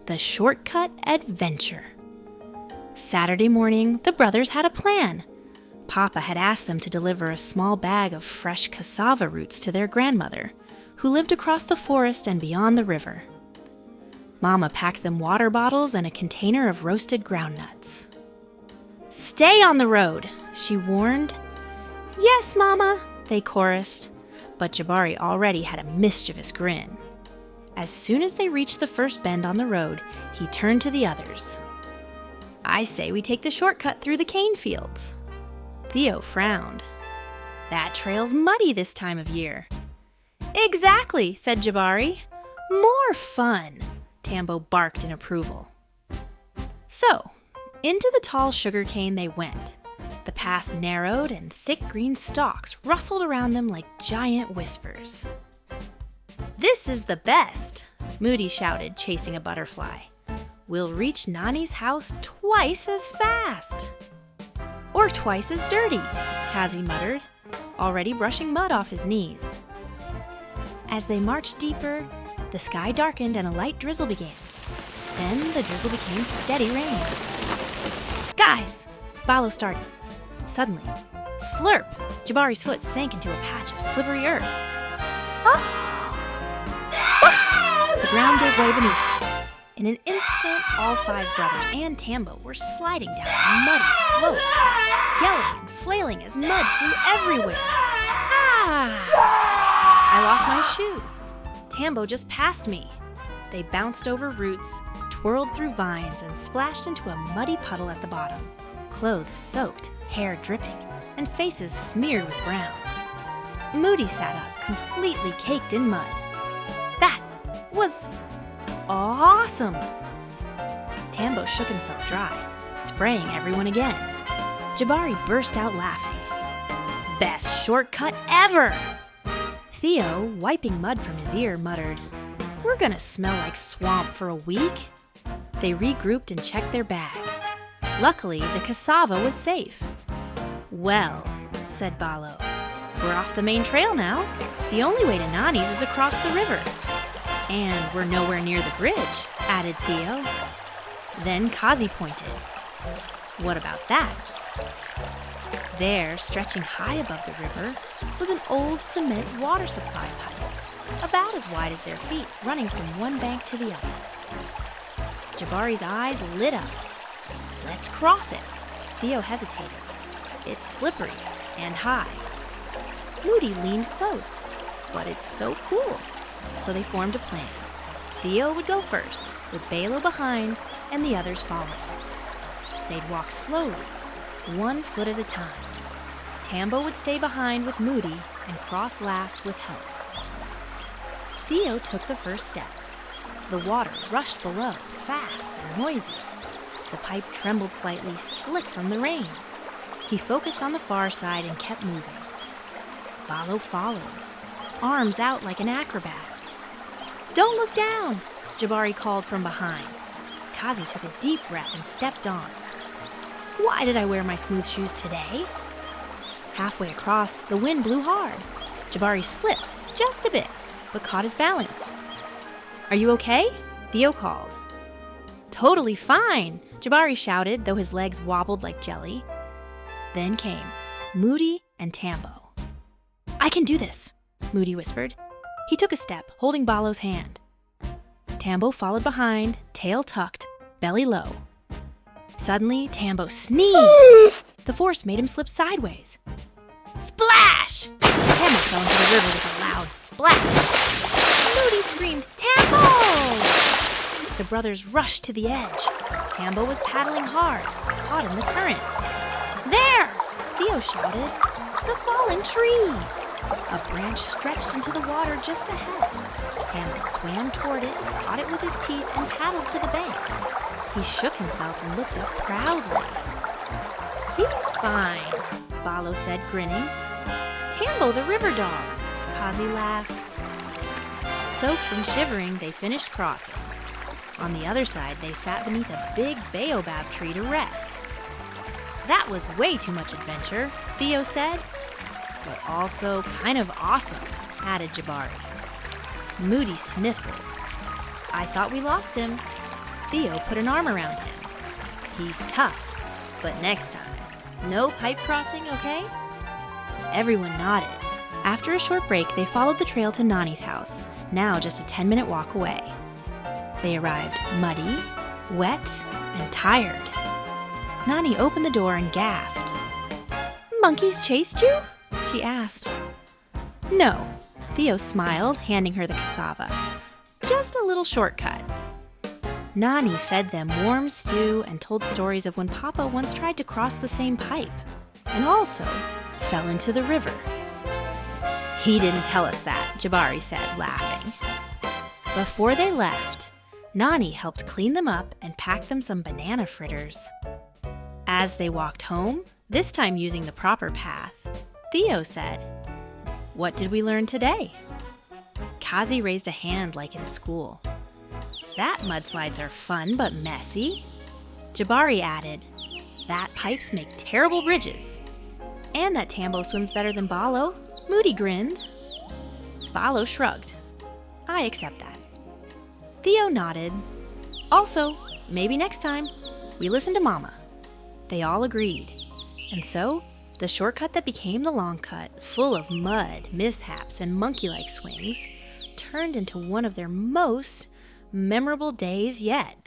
The Shortcut Adventure. Saturday morning, the brothers had a plan. Papa had asked them to deliver a small bag of fresh cassava roots to their grandmother, who lived across the forest and beyond the river. Mama packed them water bottles and a container of roasted groundnuts. "Stay on the road," she warned. "Yes, Mama," they chorused, but Jabari already had a mischievous grin. As soon as they reached the first bend on the road, he turned to the others. "I say we take the shortcut through the cane fields." Theo frowned. "That trail's muddy this time of year." "Exactly," said Jabari. "More fun," Tambo barked in approval. So, into the tall sugarcane they went. The path narrowed and thick green stalks rustled around them like giant whispers. "This is the best," Mudi shouted, chasing a butterfly. "We'll reach Nani's house twice as fast." "Or twice as dirty," Kazi muttered, already brushing mud off his knees. As they marched deeper, the sky darkened and a light drizzle began. Then the drizzle became steady rain. "Guys!" Balo started. Suddenly, slurp! Jabari's foot sank into a patch of slippery earth. The ground gave way beneath them. In an instant, all 5 brothers and Tambo were sliding down a muddy slope, yelling and flailing as mud flew everywhere. "Ah! I lost my shoe. Tambo just passed me." They bounced over roots, twirled through vines, and splashed into a muddy puddle at the bottom, clothes soaked, hair dripping, and faces smeared with brown. Mudi sat up, completely caked in mud. That was awesome! Tambo shook himself dry, spraying everyone again. Jabari burst out laughing. "Best shortcut ever!" Theo, wiping mud from his ear, muttered, "We're gonna smell like swamp for a week." They regrouped and checked their bag. Luckily, the cassava was safe. "Well," said Balo, "we're off the main trail now. The only way to Nani's is across the river." "And we're nowhere near the bridge," added Theo. Then Kazi pointed. "What about that?" There, stretching high above the river, was an old cement water supply pipe, about as wide as their feet, running from one bank to the other. Jabari's eyes lit up. "Let's cross it." Theo hesitated. "It's slippery and high." Mudi leaned close. "But it's so cool." So they formed a plan. Theo would go first, with Balo behind and the others following. They'd walk slowly, 1 foot at a time. Tambo would stay behind with Mudi and cross last with help. Theo took the first step. The water rushed below, fast and noisy. The pipe trembled slightly, slick from the rain. He focused on the far side and kept moving. Balo followed, arms out like an acrobat. "Don't look down," Jabari called from behind. Kazi took a deep breath and stepped on. "Why did I wear my smooth shoes today?" Halfway across, the wind blew hard. Jabari slipped, just a bit, but caught his balance. "Are you okay?" Theo called. "Totally fine," Jabari shouted, though his legs wobbled like jelly. Then came Mudi and Tambo. "I can do this," Mudi whispered. He took a step, holding Balo's hand. Tambo followed behind, tail tucked, belly low. Suddenly, Tambo sneezed. The force made him slip sideways. Splash! Tambo fell into the river with a loud splash. Mudi screamed, "Tambo!" The brothers rushed to the edge. Tambo was paddling hard, caught in the current. "There!" Theo shouted. "The fallen tree!" A branch stretched into the water just ahead. Tambo swam toward it, caught it with his teeth, and paddled to the bank. He shook himself and looked up proudly. "He's fine," Balo said, grinning. "Tambo the river dog," Kazi laughed. Soaked and shivering, they finished crossing. On the other side, they sat beneath a big baobab tree to rest. "That was way too much adventure," Theo said. "But also kind of awesome," added Jabari. Mudi sniffled. "I thought we lost him." Theo put an arm around him. He's tough, but next time, no pipe crossing, okay? Everyone nodded. After a short break, they followed the trail to Nani's house, now just a 10-minute walk away. They arrived muddy, wet, and tired. Nani opened the door and gasped. "Monkeys chased you?" she asked. "No," Theo smiled, handing her the cassava. "Just a little shortcut." Nani fed them warm stew and told stories of when Papa once tried to cross the same pipe, and also fell into the river. "He didn't tell us that," Jabari said, laughing. Before they left, Nani helped clean them up and pack them some banana fritters. As they walked home, this time using the proper path, Theo said, "What did we learn today?" Kazi raised a hand like in school. "That mudslides are fun but messy." Jabari added, "That pipes make terrible bridges." "And that Tambo swims better than Balo." Mudi grinned. Balo shrugged. "I accept that." Theo nodded. "Also, maybe next time, we listen to Mama." They all agreed. And so, the shortcut that became the long cut, full of mud, mishaps, and monkey-like swings, turned into one of their most memorable days yet.